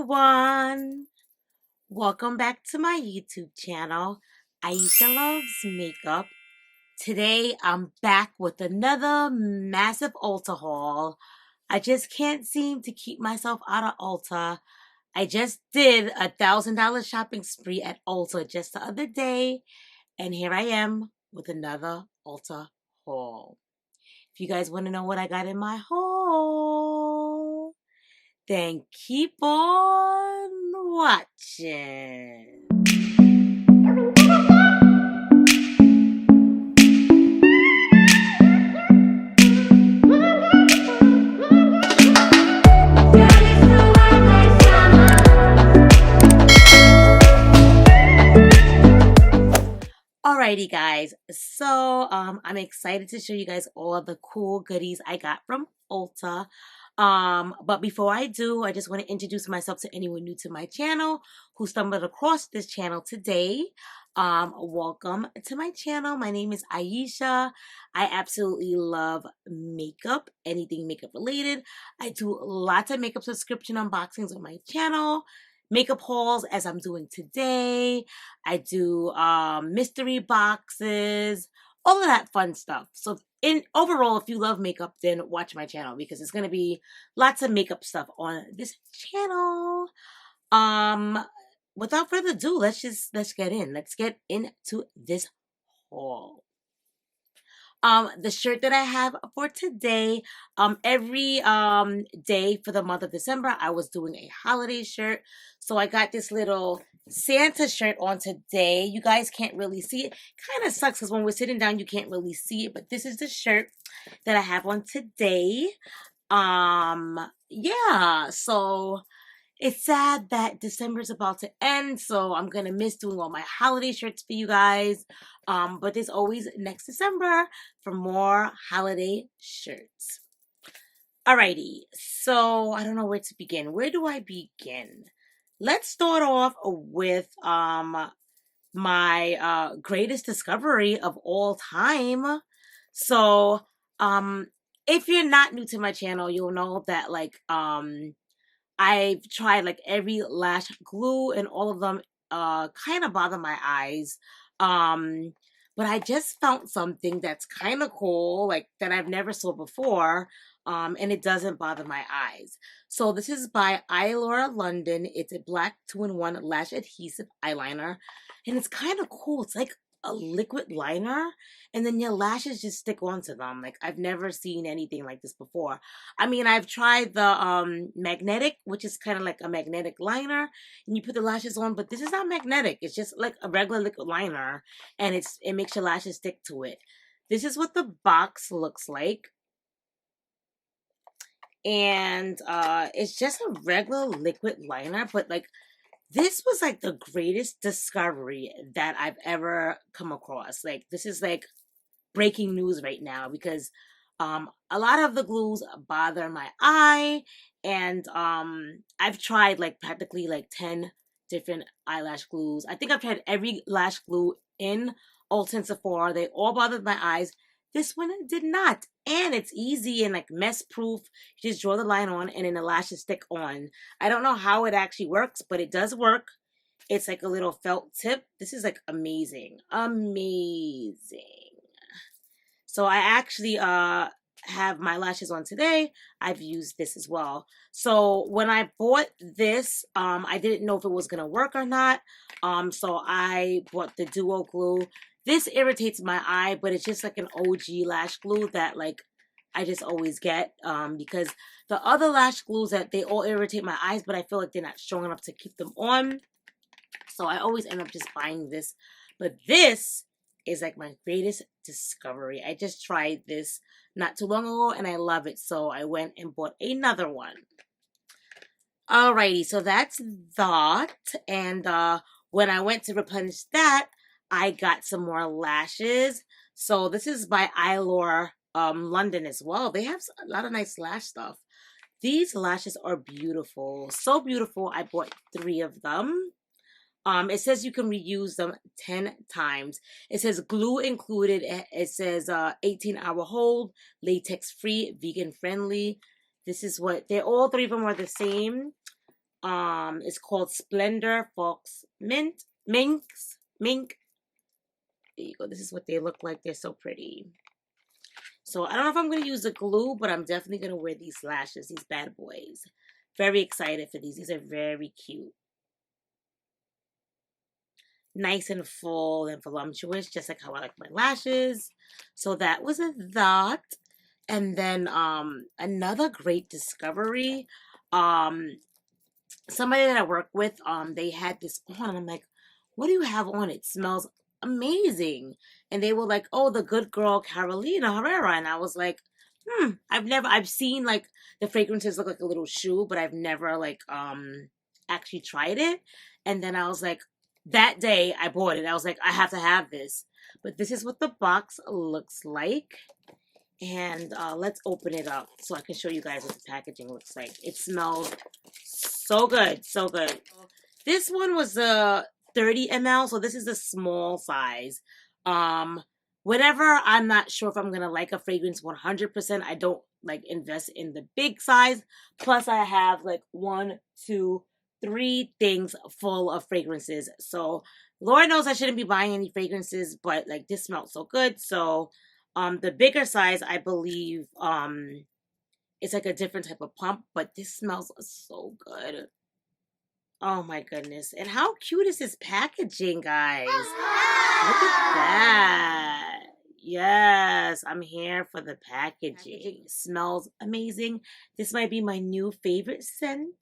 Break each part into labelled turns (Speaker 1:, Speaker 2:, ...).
Speaker 1: everyone. Welcome back to my YouTube channel, Aisha Loves Makeup. Today I'm back with another massive Ulta haul. I just can't seem to keep myself out of Ulta. I just did a $1,000 shopping spree at Ulta just the other day, and here I am with another Ulta haul. If you guys want to know what I got in my haul, then keep on watching. Alrighty guys, so I'm excited to show you guys all of the cool goodies I got from Ulta. But before I do, I just want to introduce myself to anyone new to my channel who stumbled across this channel today. Welcome to my channel. My name is Aisha. I absolutely love makeup, anything makeup related. I do lots of makeup subscription unboxings on my channel. Makeup hauls as I'm doing today. I do mystery boxes, all of that fun stuff. So overall, if you love makeup, then watch my channel because it's gonna be lots of makeup stuff on this channel. Without further ado, let's get in. Let's get into this haul. The shirt that I have for today, every day for the month of December, I was doing a holiday shirt. So I got this little Santa shirt on today. You guys can't really see it. Kind of sucks because when we're sitting down, you can't really see it. But this is the shirt that I have on today. Yeah, so it's sad that December's about to end, so I'm gonna miss doing all my holiday shirts for you guys. But there's always next December for more holiday shirts. Alrighty, so I don't know where to begin. Where do I begin? Let's start off with my greatest discovery of all time. So if you're not new to my channel, you'll know that I've tried like every lash glue and all of them kind of bother my eyes. But I just found something that's kind of cool, like that I've never saw before. And it doesn't bother my eyes. So this is by Eyelure London. It's a black 2-in-1 lash adhesive eyeliner. And it's kind of cool. It's like a liquid liner, and then your lashes just stick onto them. Like, I've never seen anything like this before. I mean, I've tried the magnetic, which is kind of like a magnetic liner, and you put the lashes on, but this is not magnetic. It's just like a regular liquid liner, and it makes your lashes stick to it. This is what the box looks like. And it's just a regular liquid liner, but like this was like the greatest discovery that I've ever come across. Like, this is like breaking news right now because a lot of the glues bother my eye, and I've tried like practically like 10 different eyelash glues. I think I've tried every lash glue in Ulta and Sephora. They all bothered my eyes. This one did not. And it's easy and like mess proof. You just draw the line on and then the lashes stick on. I don't know how it actually works, but it does work. It's like a little felt tip. This is like amazing. Amazing. So I actually have my lashes on today. I've used this as well. So when I bought this, I didn't know if it was gonna work or not. So I bought the duo glue. This irritates my eye, but it's just like an OG lash glue that like I just always get because the other lash glues that they all irritate my eyes, but I feel like they're not strong enough to keep them on. So I always end up just buying this. But this is like my greatest discovery. I just tried this not too long ago and I love it. So I went and bought another one. Alrighty, so that's that. And when I went to replenish that, I got some more lashes. So this is by Eyelure London as well. They have a lot of nice lash stuff. These lashes are beautiful. So beautiful. I bought 3 of them. It says you can reuse them 10 times. It says glue included. It says 18-hour hold, latex free, vegan friendly. This is what all 3 of them are the same. It's called Splendor Fox Mink. There you go. This is what they look like. They're so pretty. So I don't know if I'm going to use the glue, but I'm definitely going to wear these lashes, these bad boys. Very excited for these. These are very cute. Nice and full and voluptuous, just like how I like my lashes. So that was a that. And then another great discovery. Somebody that I work with, they had this on, and I'm like, what do you have on? It smells amazing. And they were like, oh, the good girl Carolina Herrera. And I was like, I've seen like the fragrances look like a little shoe, but I've never like actually tried it. And then I was like, that day I bought it. I was like, I have to have this. But this is what the box looks like. And let's open it up so I can show you guys what the packaging looks like. It smells so good, so good. This one was 30 ml, so this is the small size. Whenever I'm not sure if I'm gonna like a fragrance 100%, I don't like invest in the big size. Plus, I have like 1, 2, 3 things full of fragrances. So Lord knows I shouldn't be buying any fragrances, but like this smells so good. So the bigger size, I believe, it's like a different type of pump, but this smells so good. Oh my goodness. And how cute is this packaging, guys? Look at that. Yes, I'm here for the packaging. It smells amazing. This might be my new favorite scent.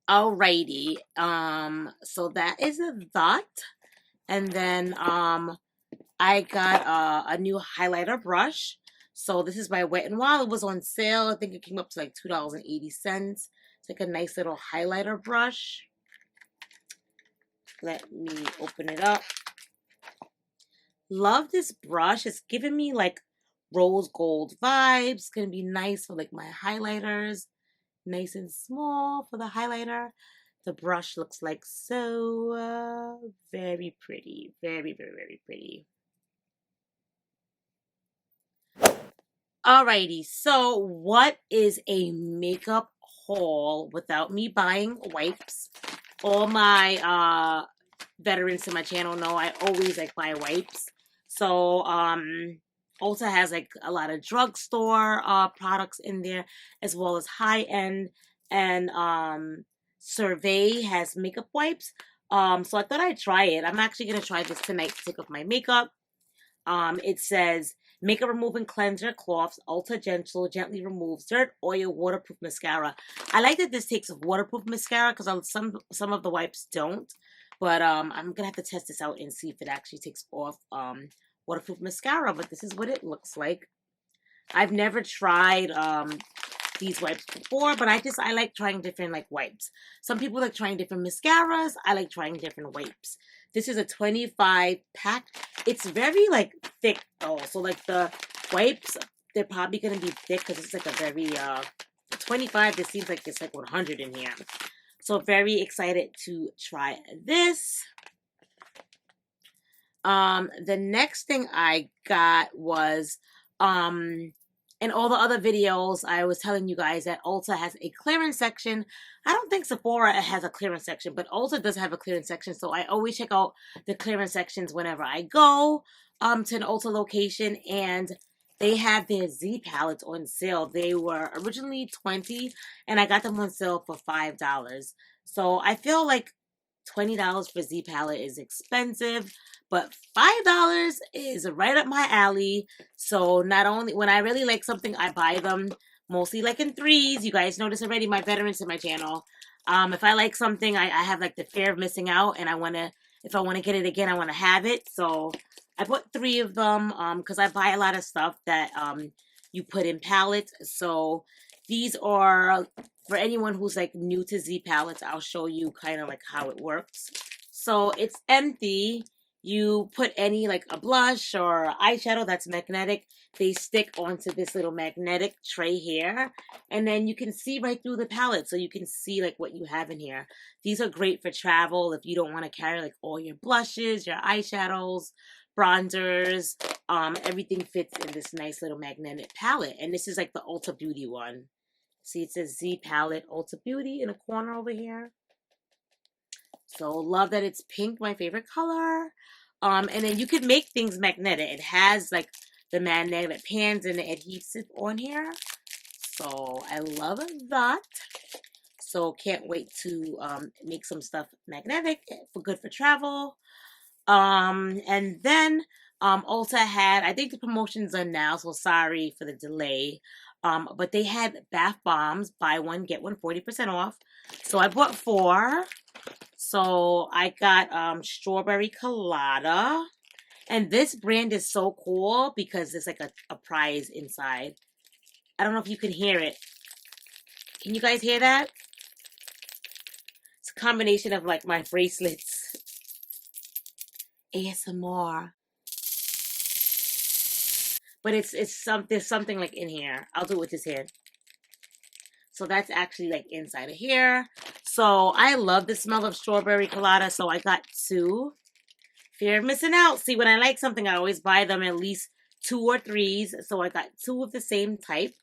Speaker 1: Alrighty. So that is a that. And then I got a new highlighter brush. So this is by Wet n Wild. It was on sale. I think it came up to like $2.80. It's like a nice little highlighter brush. Let me open it up. Love this brush. It's giving me like rose gold vibes. It's going to be nice for like my highlighters. Nice and small for the highlighter. The brush looks like so very pretty. Very, very, very pretty. Alrighty, so what is a makeup haul without me buying wipes? All my veterans to my channel know I always like buy wipes. So Ulta has like a lot of drugstore products in there, as well as high end, and Survey has makeup wipes. So I thought I'd try it. I'm actually gonna try this tonight to take off my makeup. It says makeup removing cleanser cloths, Ulta Gentle, gently removes dirt, oil, waterproof mascara. I like that this takes waterproof mascara because some of the wipes don't. But I'm gonna have to test this out and see if it actually takes off waterproof mascara. But this is what it looks like. I've never tried these wipes before, but I like trying different like wipes. Some people like trying different mascaras. I like trying different wipes. This is a 25 pack. It's very like thick though. So like the wipes, they're probably gonna be thick because it's like a very 25. This seems like it's like 100 in here. So very excited to try this. The next thing I got was in all the other videos, I was telling you guys that Ulta has a clearance section. I don't think Sephora has a clearance section, but Ulta does have a clearance section. So I always check out the clearance sections whenever I go to an Ulta location. And they have their Z palettes on sale. They were originally $20, and I got them on sale for $5. So I feel like $20 for Z palette is expensive, but $5 is right up my alley. So not only when I really like something, I buy them mostly like in threes. You guys notice already, my veterans in my channel. If I like something, I have like the fear of missing out, and if I want to get it again, I want to have it. So I bought 3 of them because I buy a lot of stuff that you put in palettes. So these are for anyone who's like new to Z palettes. I'll show you kind of like how it works. So it's empty. You put any like a blush or eyeshadow that's magnetic. They stick onto this little magnetic tray here. And then you can see right through the palette. So you can see like what you have in here. These are great for travel if you don't want to carry like all your blushes, your eyeshadows, bronzers. Everything fits in this nice little magnetic palette. And this is like the Ulta Beauty one. See, it says Z Palette Ulta Beauty in a corner over here. So love that it's pink, my favorite color. And then you could make things magnetic. It has like the magnetic pans and the adhesive on here. So I love that. So can't wait to make some stuff magnetic for good for travel. And then Ulta had, I think the promotions are now, so sorry for the delay. But they had bath bombs, buy one, get one, 40% off. So I bought 4. So I got strawberry colada. And this brand is so cool because there's like a prize inside. I don't know if you can hear it. Can you guys hear that? It's a combination of like my bracelets. ASMR. But there's something like in here. I'll do it with this hand. So that's actually like inside of here. So I love the smell of strawberry colada. So I got 2. Fear of missing out. See, when I like something, I always buy them at least 2 or 3s. So I got 2 of the same type.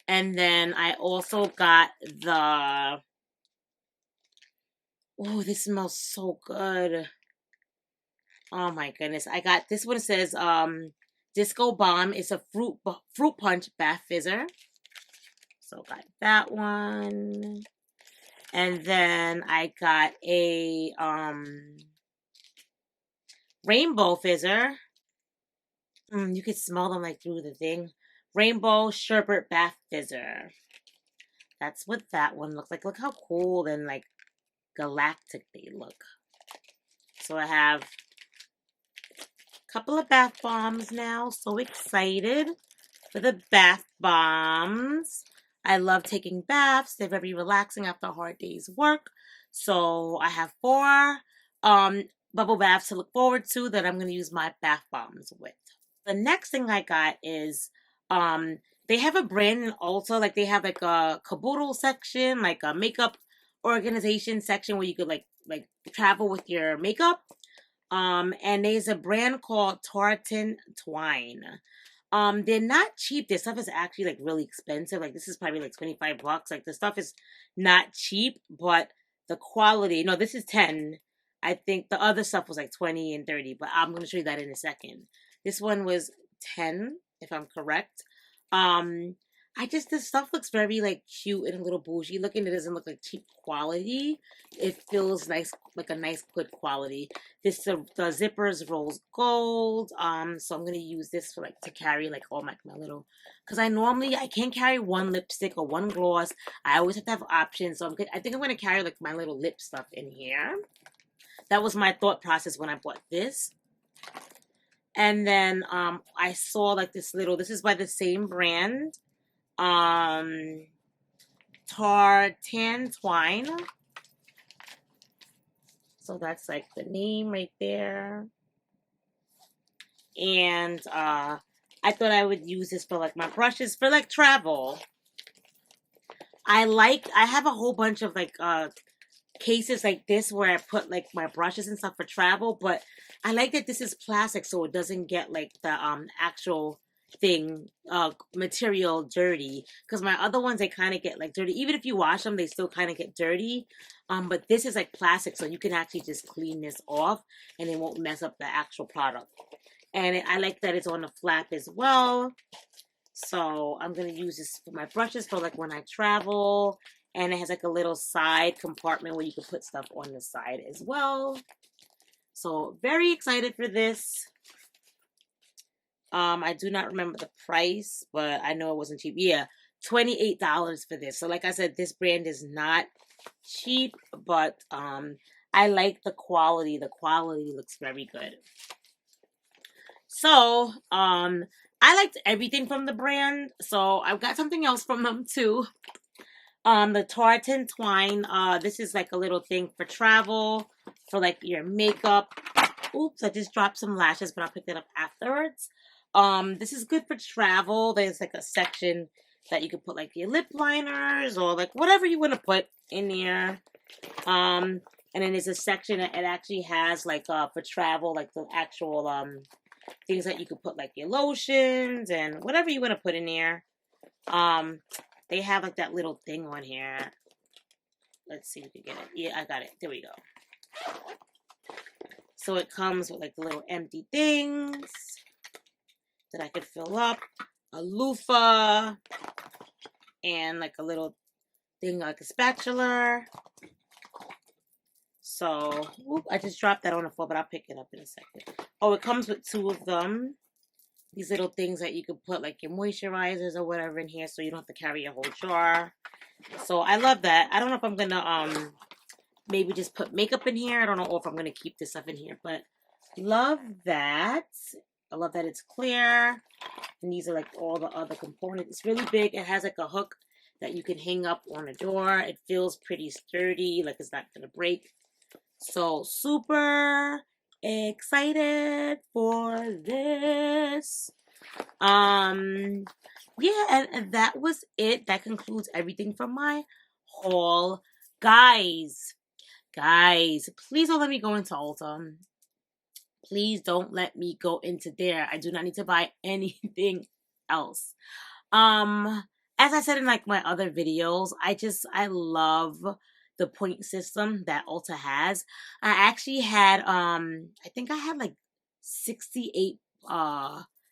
Speaker 1: And then I also got the... Oh, this smells so good. Oh my goodness. I got this one. Says Disco Bomb. It's a fruit punch bath fizzer. So got that one. And then I got a rainbow fizzer. You could smell them like through the thing. Rainbow Sherbet bath fizzer. That's what that one looks like. Look how cool and like galactic they look. So I have a couple of bath bombs now. So excited for the bath bombs. I love taking baths. They're very relaxing after a hard day's work. So I have 4 bubble baths to look forward to that I'm going to use my bath bombs with. The next thing I got is they have a brand in Ulta. Like they have like a caboodle section, like a makeup organization section where you could like travel with your makeup. And there's a brand called Tartan Twine. They're not cheap. Their stuff is actually like really expensive. Like this is probably like $25. Like the stuff is not cheap, but the quality, no, this is 10. I think the other stuff was like 20 and 30, but I'm going to show you that in a second. This one was 10, if I'm correct. This stuff looks very like cute and a little bougie looking. It doesn't look like cheap quality. It feels nice, like a nice good quality. The zippers rose gold. So I'm gonna use this for like to carry like all my little, because I can't carry one lipstick or one gloss. I always have to have options. So I think I'm gonna carry like my little lip stuff in here. That was my thought process when I bought this. And then I saw like this is by the same brand. Tartan Twine. So that's like the name right there. And I thought I would use this for like my brushes for like travel. I have a whole bunch of like cases like this where I put like my brushes and stuff for travel, but I like that this is plastic so it doesn't get like the actual thing material dirty, because my other ones they kind of get like dirty. Even if you wash them, they still kind of get dirty. But this is like plastic, so you can actually just clean this off and it won't mess up the actual product. And I like that it's on the flap as well. So I'm gonna use this for my brushes for like when I travel. And it has like a little side compartment where you can put stuff on the side as well. So very excited for this. I do not remember the price, but I know it wasn't cheap. Yeah, $28 for this. So like I said, this brand is not cheap, but I like the quality. The quality looks very good. So I liked everything from the brand. So I've got something else from them too. The Tartan Twine. This is like a little thing for travel, for like your makeup. Oops, I just dropped some lashes, but I'll pick that up afterwards. This is good for travel. There's like a section that you can put like your lip liners or like whatever you want to put in there. And then there's a section that it actually has like for travel, like the actual things that you could put like your lotions and whatever you want to put in there. They have like that little thing on here. Let's see if we can get it. Yeah, I got it. There we go. So it comes with like the little empty things that I could fill up, a loofah, and like a little thing like a spatula. So, whoop, I just dropped that on the floor, but I'll pick it up in a second. Oh, it comes with 2 of them. These little things that you could put like your moisturizers or whatever in here so you don't have to carry a whole jar. So I love that. I don't know if I'm gonna maybe just put makeup in here. I don't know if I'm gonna keep this stuff in here, but love that. I love that it's clear. And these are like all the other components. It's really big. It has like a hook that you can hang up on a door. It feels pretty sturdy, like it's not gonna break. So super excited for this. Yeah, and that was it. That concludes everything from my haul. Guys, please don't let me go into Ulta. Please don't let me go into there. I do not need to buy anything else. As I said in like my other videos, I love the point system that Ulta has. I actually had I think I had like $68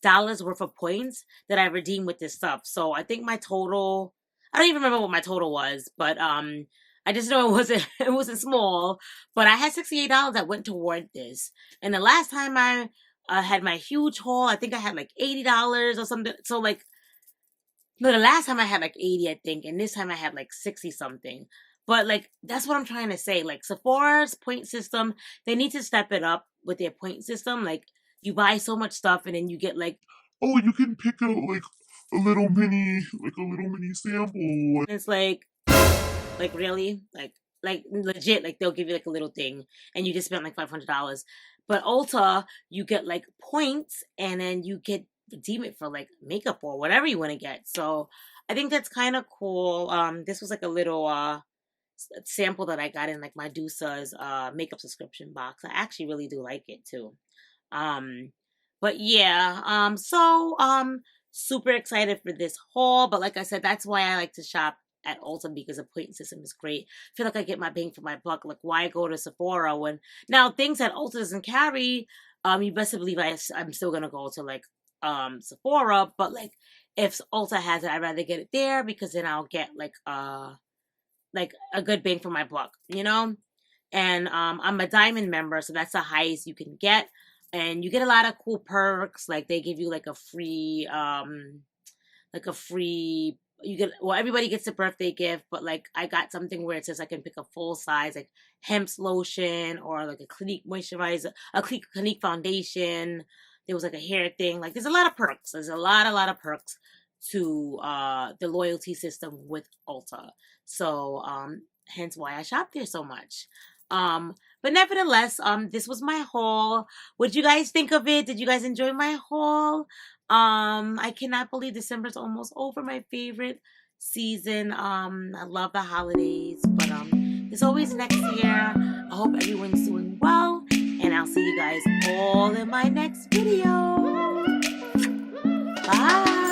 Speaker 1: dollars worth of points that I redeemed with this stuff. So I think my total, I don't even remember what my total was, but I just know it wasn't small, but I had $68 that went toward this. And the last time I had my huge haul, I think I had like $80 or something. So like, no, the last time I had like 80, I think, and this time I had like 60 something. But like, that's what I'm trying to say. Like Sephora's point system, they need to step it up with their point system. Like you buy so much stuff and then you get like,
Speaker 2: oh, you can pick out like a little mini sample.
Speaker 1: and it's like really, like legit, like they'll give you like a little thing and you just spent like $500. But Ulta, you get like points and then you get redeem it for like makeup or whatever you want to get. So I think that's kind of cool. This was like a little sample that I got in like my Dusa's makeup subscription box. I actually really do like it too. But yeah, super excited for this haul. But like I said, that's why I like to shop at Ulta because the point system is great. I feel like I get my bang for my buck. Like why go to Sephora when now things that Ulta doesn't carry, you best believe I'm still gonna go to like Sephora, but like if Ulta has it, I'd rather get it there because then I'll get like a good bang for my buck, you know? And I'm a diamond member, so that's the highest you can get. And you get a lot of cool perks, like they give you like a free you get, well, everybody gets a birthday gift, but like I got something where it says I can pick a full size like Hemp's lotion or like a Clinique moisturizer, a Clinique foundation. There was like a hair thing. Like there's a lot of perks. There's a lot of perks to the loyalty system with Ulta. So hence why I shop there so much. But nevertheless, this was my haul. What did you guys think of it? Did you guys enjoy my haul? I cannot believe December's almost over, my favorite season. I love the holidays, but there's always next year. I hope everyone's doing well, and I'll see you guys all in my next video. Bye.